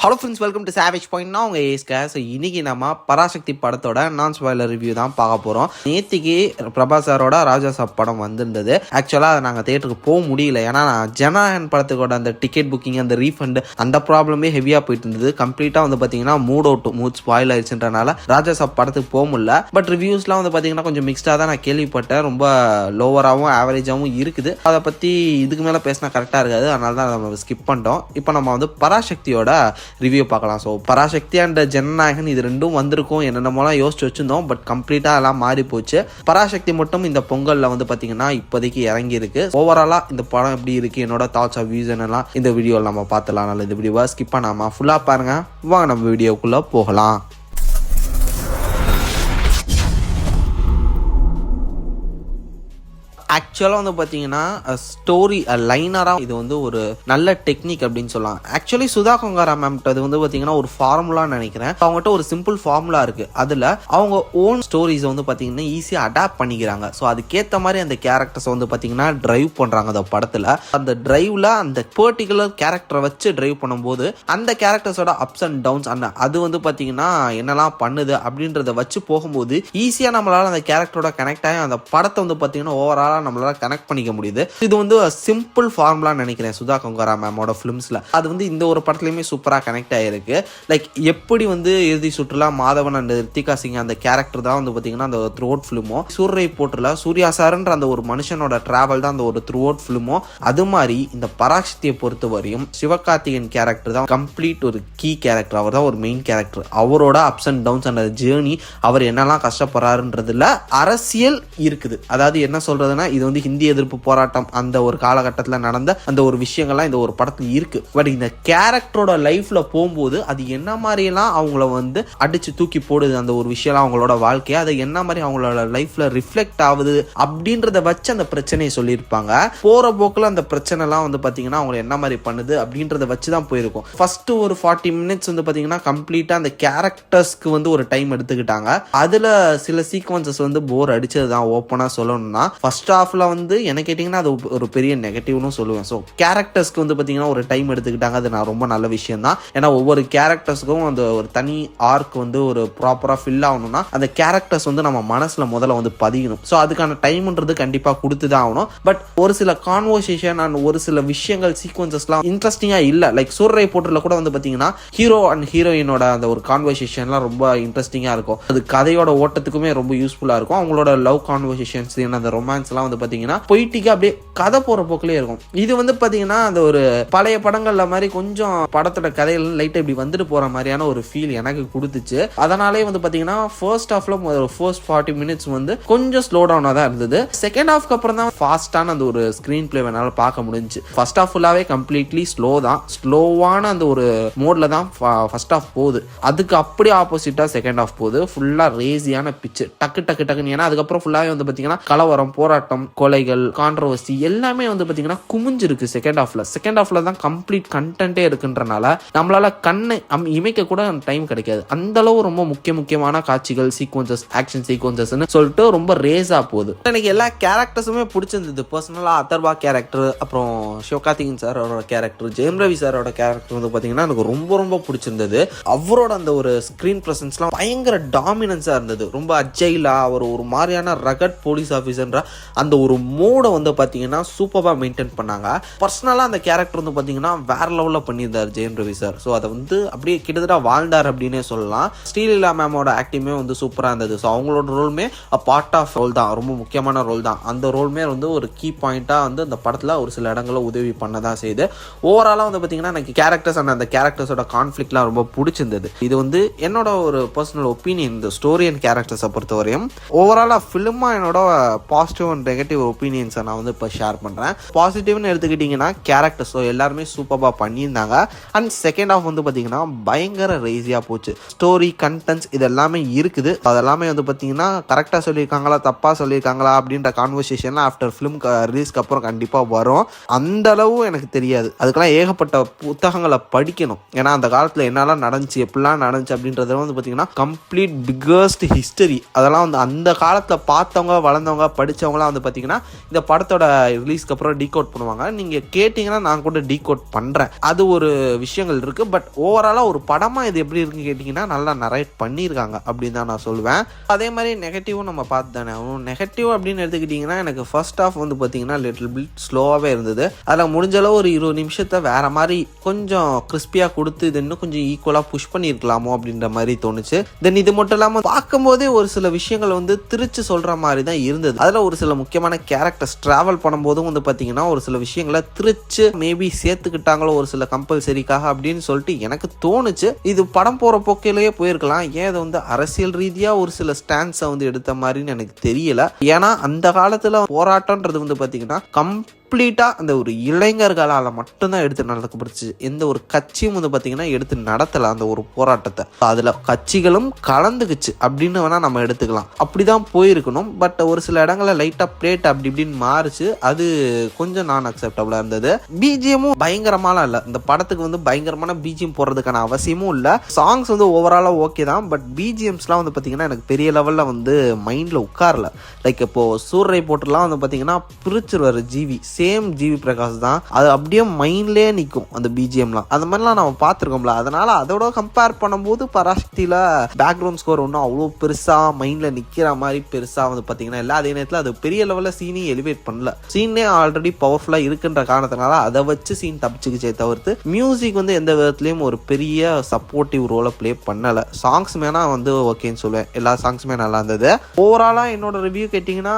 Hello friends, welcome to savage point. நான் உங்கள் ஏஸ்கா. So இன்றைக்கி நம்ம பராசக்தி படத்தோட நான் ஸ்பாயிலர் ரிவ்யூ தான் பார்க்க போகிறோம். நேற்றுக்கு பிரபாஸ் சாரோட ராஜா சாப் படம் வந்திருந்தது. ஆக்சுவலாக அதை நாங்கள் தேட்டருக்கு போக முடியல. ஏன்னா ஜனநாயகன் படத்துக்கோட அந்த டிக்கெட் புக்கிங், அந்த ரீஃபண்டு, அந்த ப்ராப்ளமே ஹெவியாக போயிட்டு இருந்தது. கம்ப்ளீட்டாக வந்து பார்த்தீங்கன்னா மூட் ஸ்பாயில் ஆயிடுச்சுன்றனால ராஜா சாப் படத்துக்கு போக முடியல. பட் ரிவ்யூஸ்லாம் வந்து பார்த்தீங்கன்னா கொஞ்சம் மிக்ஸ்டாக தான் நான் கேள்விப்பட்டேன். ரொம்ப லோவராகவும் ஆவரேஜாகவும் இருக்குது. அதை பற்றி இதுக்கு மேலே பேசினா கரெக்டாக இருக்காது. அதனால தான் நம்ம ஸ்கிப் பண்ணிட்டோம். இப்போ நம்ம வந்து பராசக்தியோட ரிவ்யூ பார்க்கலாம். ஸோ பராசக்தி அண்ட் ஜனநாயகன் இது ரெண்டும் வந்திருக்கும் என்னென்னமோலாம் யோசிச்சு வச்சுருந்தோம். பட் கம்ப்ளீட்டாக எல்லாம் மாறி போச்சு. பராசக்தி மட்டும் இந்த பொங்கலில் வந்து பார்த்தீங்கன்னா இப்போதைக்கு இறங்கி இருக்கு. ஓவராலாக இந்த படம் எப்படி இருக்குது, என்னோட தாட்ஸ் ஆஃப் வியூஸ் என்னெல்லாம் இந்த வீடியோவில் நம்ம பார்த்துலாம். நல்ல இந்த வீடியோவை ஸ்கிப் பண்ணாமல் ஃபுல்லாக பாருங்கள். வாங்க நம்ம வீடியோக்குள்ளே போகலாம். ஆக்சுவலாக வந்து பார்த்தீங்கன்னா ஸ்டோரி லைனராக இது வந்து ஒரு நல்ல டெக்னிக் அப்படின்னு சொல்லலாம். ஆக்சுவலி சுதா கொங்காரா மேம்கிட்ட அது வந்து பார்த்தீங்கன்னா ஒரு ஃபார்முலான்னு நினைக்கிறேன். அவங்ககிட்ட ஒரு சிம்பிள் ஃபார்முலா இருக்குது. அதில் அவங்க ஓன் ஸ்டோரிஸை வந்து பார்த்தீங்கன்னா ஈஸியாக அடாப்ட் பண்ணிக்கிறாங்க. ஸோ அதுக்கேற்ற மாதிரி அந்த கேரக்டர்ஸை வந்து பார்த்தீங்கன்னா ட்ரைவ் பண்ணுறாங்க. அந்த படத்தில் அந்த ட்ரைவில் அந்த பர்டிகுலர் கேரக்டரை வச்சு ட்ரைவ் பண்ணும்போது அந்த கேரக்டர்ஸோட அப்ஸ் அண்ட் டவுன்ஸ் அது வந்து பார்த்தீங்கன்னா என்னெல்லாம் பண்ணுது அப்படின்றத வச்சு போகும்போது ஈஸியாக நம்மளால் அந்த கேரக்டரோட கனெக்ட் ஆகி அந்த படத்தை வந்து பார்த்தீங்கன்னா ஓவராலாக நம்மளால கனெக்ட் பண்ணிக்க முடியுது. இது வந்து சிம்பிள் ஃபார்முலா நினைக்கிறேன் சுதா கொங்காரா மேமோட ஃபிலிம்ஸ்ல. அது வந்து இந்த ஒரு படத்துலயுமே சூப்பரா கனெக்ட் ஆயிருக்கு. லைக் எப்படி வந்து இறுதி சுற்றுலா மாதவன் அண்ட் ரித்திகா சிங் அந்த கேரக்டர் தான் வந்து பாத்தீங்கன்னா அந்த த்ரூ அவுட் ஃபிலிமோ, சூரிய போட்டுல சூர்யா சார்ன்ற அந்த ஒரு மனுஷனோட டிராவல் தான் அந்த ஒரு த்ரூ அவுட் ஃபிலிமோ. அது மாதிரி இந்த பராசக்தியை பொறுத்த வரையும் சிவகார்த்திகேயன் கேரக்டர் தான் கம்ப்ளீட் ஒரு கீ கேரக்டர். அவர் தான் ஒரு மெயின் கேரக்டர். அவரோட அப்ஸ் அண்ட் டவுன்ஸ் அந்த ஜேர்னி, அவர் என்னெல்லாம் கஷ்டப்படுறாருன்றதுல அரசியல் இருக்குது. அதாவது என்ன சொல்றதுன்னா, இது வந்து ஹிந்தி எதிர்ப்பு போராட்டம் அந்த ஒரு காலகட்டத்தில் நடந்த அந்த ஒரு விஷயங்கள்லாம் இந்த ஒரு படத்தில் இருக்கு. பட் இந்த கேரக்டரோட லைஃப்ல போகும்போது அது என்ன மாதிரிலாம் அவங்கள வந்து அடிச்சு தூக்கி போடுது, அந்த ஒரு விஷயம் அவங்களோட வாழ்க்கையை அதை என்ன மாதிரி அவங்களோட லைஃப்ல ரிஃப்ளெக்ட் ஆகுது அப்படின்றத வச்சு அந்த பிரச்சனையை சொல்லியிருப்பாங்க. போற போக்கில் அந்த பிரச்சனை எல்லாம் வந்து பாத்தீங்கன்னா அவங்களை என்ன மாதிரி பண்ணுது அப்படின்றத வச்சுதான் போயிருக்கும். ஃபர்ஸ்ட் ஒரு 40 மினிட்ஸ் வந்து பாத்தீங்கன்னா கம்ப்ளீட்டா அந்த கேரக்டர்ஸ்க்கு வந்து ஒரு டைம் எடுத்துக்கிட்டாங்க. அதுல சில சீக்வன்சஸ் வந்து போர் அடிச்சதுதான் ஓப்பனா சொல்லணும்னா. ஃபர்ஸ்ட் ஹாஃப்ல வந்து என்ன கேட்டிங்கன்னா அது ஒரு பெரிய நெகட்டிவ்னு சொல்லுவேன். ஸோ கேரக்டர்ஸ்க்கு வந்து பார்த்தீங்கன்னா ஒரு டைம் எடுத்துக்கிட்டாங்க. அது நான் ரொம்ப நல்ல விஷயம் தான். ஏன்னா ஒவ்வொரு கேரக்டர்ஸுக்கும் அந்த ஒரு தனி ஆர்க் வந்து ஒரு ப்ராப்பராக ஃபில் ஆகணும்னா அந்த கேரக்டர்ஸ் வந்து நம்ம மனசில் முதல்ல வந்து பதியணும். ஸோ அதுக்கான டைம்ன்றது கண்டிப்பாக கொடுத்து தான் ஆகணும். பட் ஒரு சில கான்வர்சேஷன் அண்ட் ஒரு சில விஷயங்கள் சீக்வன்சஸ்லாம் இன்ட்ரெஸ்டிங்காக இல்லை. லைக் சூரிய போட்டில் கூட வந்து பார்த்தீங்கன்னா ஹீரோ அண்ட் ஹீரோயினோட அந்த ஒரு கான்வர்சேஷன்லாம் ரொம்ப இன்ட்ரெஸ்டிங்காக இருக்கும். அது கதையோட ஓட்டத்துக்குமே ரொம்ப யூஸ்ஃபுல்லாக இருக்கும். அவங்களோட லவ் கான்வர்சேஷன்ஸ் அந்த ரொமான்ஸ்லாம் வந்து பார்த்தீங்கன்னா பொய்ட்டிக்கா அப்படியே கதை போற போக்கிலே இருக்கும். இது வந்து பாத்தீங்கன்னா அந்த ஒரு பழைய படங்கள்ல மாதிரி கொஞ்சம் படத்தோட கதைகள் லைட்டா இப்படி வந்துட்டு போற மாதிரியான ஒரு ஃபீல் எனக்கு கொடுத்துச்சு. அதனாலே வந்து பாத்தீங்கன்னா ஃபர்ஸ்ட் ஹாஃப்ல ஃபர்ஸ்ட் 40 மினிட்ஸ் வந்து கொஞ்சம் ஸ்லோ டவுனா தான் இருந்தது. செகண்ட் ஹாஃப்க்கு அப்புறம் தான் ஃபாஸ்டான அந்த ஒரு ஸ்கிரீன் பிளே வேணால பார்க்க முடிஞ்சு. ஃபர்ஸ்ட் ஹாஃப் ஃபுல்லாவே கம்ப்ளீட்லி ஸ்லோ தான், ஸ்லோவான அந்த ஒரு மோட்ல தான் ஃபர்ஸ்ட் ஹாஃப் போகுது. அதுக்கு அப்படியே ஆப்போசிட்டா செகண்ட் ஹாஃப் போகுது. ஃபுல்லா ரேசியான பிச்சு டக்கு டக்கு டக்குன்னு. ஏன்னா அதுக்கப்புறம் ஃபுல்லாவே வந்து பாத்தீங்கன்னா கலவரம், போராட்டம், கொலைகள், கான்ட்ரோவர்சி எல்லாமே வந்து பாத்தீங்கன்னா குமிஞ்சிருக்கு செகண்ட் ஹாஃப்ல தான் கம்ப்ளீட் கண்டென்ட்டே இருக்குன்றனால நம்மளால கண்ணை இமைக்க கூட டைம் கிடைக்காது. அந்த அளவு ரொம்ப முக்கியமான காட்சிகள், சீக்வன்சஸ், ஆக்ஷன் சீக்வன்சஸ்னு சொல்லிட்டு ரொம்ப ரேஸா போகுது. எனக்கு எல்லா கேரக்டர்ஸுமே பிடிச்சிருந்தது. பர்சனலா அதர்வா கேரக்டர், அப்புறம் சிவகார்த்திகேயன் சாரோட கேரக்டர், ஜெயம் ரவி சாரோட கேரக்டர் வந்து பாத்தீங்கன்னா எனக்கு ரொம்ப பிடிச்சிருந்தது. அவரோட அந்த ஒரு ஸ்கிரீன் பிரசன்ஸ்லாம் பயங்கர டாமினன்ஸா இருந்தது. ரொம்ப அஜைலா ஒரு மாதிரியான ரகட் போலீஸ் ஆஃபீஸர்ன்ற அந்த ஒரு மோட வந்து பார்த்தீங்கன்னா சூப்பராக மெயின்டைன் பண்ணாங்க. பர்சனலாக அந்த கேரக்டர் வந்து பார்த்தீங்கன்னா வேற லெவலில் பண்ணியிருந்தார் ஜெயம் ரவி சார். ஸோ அதை வந்து அப்படியே கிட்டத்தட்ட வாழ்ந்தார் அப்படின்னே சொல்லலாம். ஸ்ரீலீலா மேமோட ஆக்டிங்குமே வந்து சூப்பராக இருந்தது. ஸோ அவங்களோட ரோலுமே பார்ட் ஆஃப் ரோல் தான், ரொம்ப முக்கியமான ரோல் தான். அந்த ரோலுமே வந்து ஒரு கீ பாயிண்ட்டாக வந்து அந்த படத்தில் ஒரு சில இடங்களில் உதவி பண்ண தான் செய்யுது. ஓவராலாக வந்து பார்த்தீங்கன்னா எனக்கு கேரக்டர்ஸ் அண்ட் அந்த கேரக்டர்ஸோட கான்ஃப்ளிக்ட்லாம் ரொம்ப பிடிச்சிருந்தது. இது வந்து என்னோட ஒரு பர்சனல் ஒப்பீனியன். இந்த ஸ்டோரி அண்ட் கேரக்டர்ஸை பொறுத்த வரையும் ஓவராலாக ஃபிலிமாக என்னோட பாசிட்டிவ் அண்ட் நெகட்டிவ் ஒப்பீனியன்ஸை நான் வந்து இப்போ ஷேர் பண்ணுறேன். பாசிட்டிவ்னு எடுத்துக்கிட்டிங்கன்னா கேரக்டர்ஸ் எல்லாருமே சூப்பராக பண்ணியிருந்தாங்க. அண்ட் செகண்ட் ஹாஃப் வந்து பார்த்தீங்கன்னா பயங்கர ரேசியாக போச்சு. ஸ்டோரி, கண்டென்ட்ஸ் இது எல்லாமே இருக்குது. அதெல்லாமே வந்து பார்த்தீங்கன்னா கரெக்டாக சொல்லியிருக்காங்களா தப்பாக சொல்லியிருக்காங்களா அப்படின்ற கான்வர்சேஷன்லாம் ஆஃப்டர் ஃபிலிம் ரிலீஸ்க்கு அப்புறம் கண்டிப்பாக வரும். அந்த அளவு எனக்கு தெரியாது. அதுக்கெல்லாம் ஏகப்பட்ட புத்தகங்களை படிக்கணும். ஏன்னா அந்த காலத்தில் என்னெல்லாம் நடந்துச்சு, எப்படிலாம் நடந்துச்சு அப்படின்றத வந்து பார்த்தீங்கன்னா கம்ப்ளீட் பிக்கஸ்ட் ஹிஸ்டரி. அதெல்லாம் வந்து அந்த காலத்தில் பார்த்தவங்க, வளர்ந்தவங்க, படித்தவங்களாம் வந்து பார்த்தீங்கன்னா பார்த்தீங்கன்னா இந்த படத்தோட ரிலீஸ்க்கு அப்புறம் டீகோட் பண்ணுவாங்க. நீங்கள் கேட்டிங்கன்னா நான் கூட டீகோட் பண்ணுறேன். அது ஒரு விஷயங்கள் இருக்குது. பட் ஓவராலாக ஒரு படமாக இது எப்படி இருக்குன்னு கேட்டிங்கன்னா நல்லா நரேட் பண்ணியிருக்காங்க அப்படின்னு தான் நான் சொல்லுவேன். அதே மாதிரி நெகட்டிவும் நம்ம பார்த்து தானே ஆகணும். நெகட்டிவ் அப்படின்னு எடுத்துக்கிட்டிங்கன்னா எனக்கு ஃபர்ஸ்ட் ஆஃப் வந்து பார்த்தீங்கன்னா லிட்டில் பிட் ஸ்லோவாகவே இருந்தது. அதில் முடிஞ்சளவு ஒரு 20 நிமிஷத்தை வேறு மாதிரி கொஞ்சம் கிறிஸ்பியாக கொடுத்து இது இன்னும் கொஞ்சம் ஈக்குவலாக புஷ் பண்ணியிருக்கலாமோ அப்படின்ற மாதிரி தோணுச்சு. தென் இது மட்டும் இல்லாமல் பார்க்கும்போதே ஒரு சில விஷயங்கள் வந்து திருச்சு சொல்கிற மாதிரி தான் இருந்தது. அதில் ஒரு சில முக்கியமான கேரக்டர்ஸ் ட்ராவல் பண்ணும்போதும் வந்து பார்த்தீங்கன்னா ஒரு சில விஷயங்களை திருச்சு மேபி சேர்த்துக்கிட்டாங்களோ ஒரு சில கம்பல்சரிக்காக அப்படின்னு சொல்லிட்டு எனக்கு தோணுச்சு. இது படம் போகிற போக்கிலேயே போயிருக்கலாம். ஏன் இதை வந்து அரசியல் ரீதியாக ஒரு சில ஸ்டாண்ட்ஸை வந்து எடுத்த மாதிரின்னு எனக்கு தெரியல. ஏன்னா அந்த காலத்தில் போராட்டம்ன்றது வந்து பார்த்தீங்கன்னா கம்ப்ளீட்டாக அந்த ஒரு இளைஞர்களால் மட்டும்தான் எடுத்து நடத்தப்பட்டுச்சு. எந்த ஒரு கட்சியும் வந்து பார்த்தீங்கன்னா எடுத்து நடத்தலை அந்த ஒரு போராட்டத்தை. அதில் கட்சிகளும் கலந்துக்குச்சு அப்படின்னு வேணால் நம்ம எடுத்துக்கலாம். அப்படி தான் போயிருக்கணும். பட் ஒரு சில இடங்களில் லைட்டாக பிளேட் அப்படி இப்படின்னு மாறுச்சு. அது கொஞ்சம் நான் அக்செப்டபுளாக இருந்தது. பிஜிஎமும் பயங்கரமாலாம் இல்லை. இந்த படத்துக்கு வந்து பயங்கரமான பிஜிஎம் போடுறதுக்கான அவசியமும் இல்லை. சாங்ஸ் வந்து ஓவராலாக ஓகே தான். பட் பிஜிஎம்ஸ்லாம் வந்து பார்த்தீங்கன்னா எனக்கு பெரிய லெவலில் வந்து மைண்டில் உட்காரல. லைக் இப்போது சூர்ரை போட்டுலாம் வந்து பார்த்தீங்கன்னா பிரிச்சிருவார் ஜிவி. சேம் ஜிவி பிரகாஷ் தான். அது அப்படியே மைண்ட்லேயே நிற்கும் அந்த பிஜிஎம்லாம். அந்த மாதிரிலாம் நம்ம பார்த்துருக்கோம்ல. அதனால் அதோட கம்பேர் பண்ணும்போது பராசக்தியில் பேக்ரவுண்ட் ஸ்கோர் ஒன்றும் அவ்வளோ பெருசாக மைண்டில் நிற்கிற மாதிரி பெருசாக வந்து பார்த்தீங்கன்னா இல்லை. அதே நேரத்தில் அது பெரிய லெவலில் சீனையும் எலிவேட் பண்ணல. சீனே ஆல்ரெடி பவர்ஃபுல்லாக இருக்குன்ற காரணத்தினால அதை வச்சு சீன் தப்பிச்சுக்கிச்சே தவிர்த்து மியூசிக் வந்து எந்த விதத்துலையும் ஒரு பெரிய சப்போர்ட்டிவ் ரோலை ப்ளே பண்ணலை. சாங்ஸ் மேனா வந்து ஓகேன்னு சொல்லுவேன். எல்லா சாங்ஸுமே நல்லா இருந்தது. ஓவராலாக என்னோட ரிவ்யூ கேட்டிங்கன்னா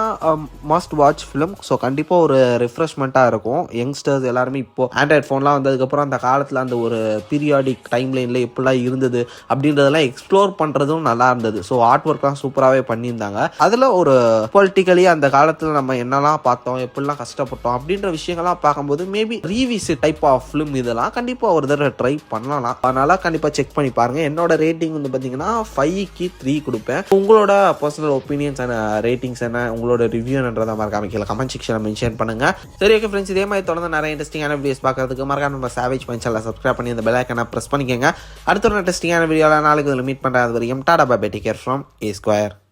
மஸ்ட் வாட்ச் ஃபிலிம். ஸோ கண்டிப்பாக ஒரு ரெஃப்ரெஷ்மெண்ட்டாக இருக்கும். யங்ஸ்டர்ஸ் எல்லாருமே இப்போ ஆண்ட்ராய்ட் ஃபோன்லாம் வந்ததுக்கப்புறம் அந்த காலத்தில் அந்த ஒரு பீரியாடிக் டைம் லைனில் எப்படிலாம் இருந்தது அப்படின்றதெல்லாம் எக்ஸ்ப்ளோர் பண்ணுறதும் நல்லா இருந்தது. ஸோ ஆர்ட் ஒர்க்லாம் சூப்பராகவே பண்ணியிருந்தாங்க. அதில் ஒரு பொலிட்டிக்கலி அந்த காலத்தில் நம்ம என்னெல்லாம் பார்த்தோம், எப்படிலாம் கஷ்டப்பட்டோம் அப்படின்ற விஷயங்கள்லாம் பார்க்கும்போது maybe revisit type of film இதெல்லாம் கண்டிப்பாக ஒரு தடவை ட்ரை பண்ணலாம். அதனால் கண்டிப்பாக செக் பண்ணி பாருங்கள். என்னோட ரேட்டிங் வந்து பார்த்தீங்கன்னா 5க்கு 3 கொடுப்பேன். உங்களோட பர்சனல் ஒப்பீனியன்ஸ் அண்ட் ரேட்டிங்ஸ் என்ன, உங்களோட ரிவ்யூன்றதை மறக்காம கீழே கமெண்ட் செக்ஷனில் மென்ஷன் பண்ணுங்க. சரி ஓகே ஃப்ரெண்ட்ஸ், இதே மாதிரி தொடர்ந்து நிறைய இன்ட்ரெஸ்டிங்கான வீடியோஸ் பார்க்கறதுக்கு மறக்காம நம்ம சாவேஜ் பாயிண்ட் சேனலை சப்ஸ்கிரைப் பண்ணி அந்த பெல் ஐகானை பிரஸ் பண்ணிக்கோங்க. அடுத்த ஒரு இன்ட்ரெஸ்டிங்கான வீடியோவில் நாளைக்கு மீட் பண்ணுறது வரைக்கும் tata bye bye, take care from A Square.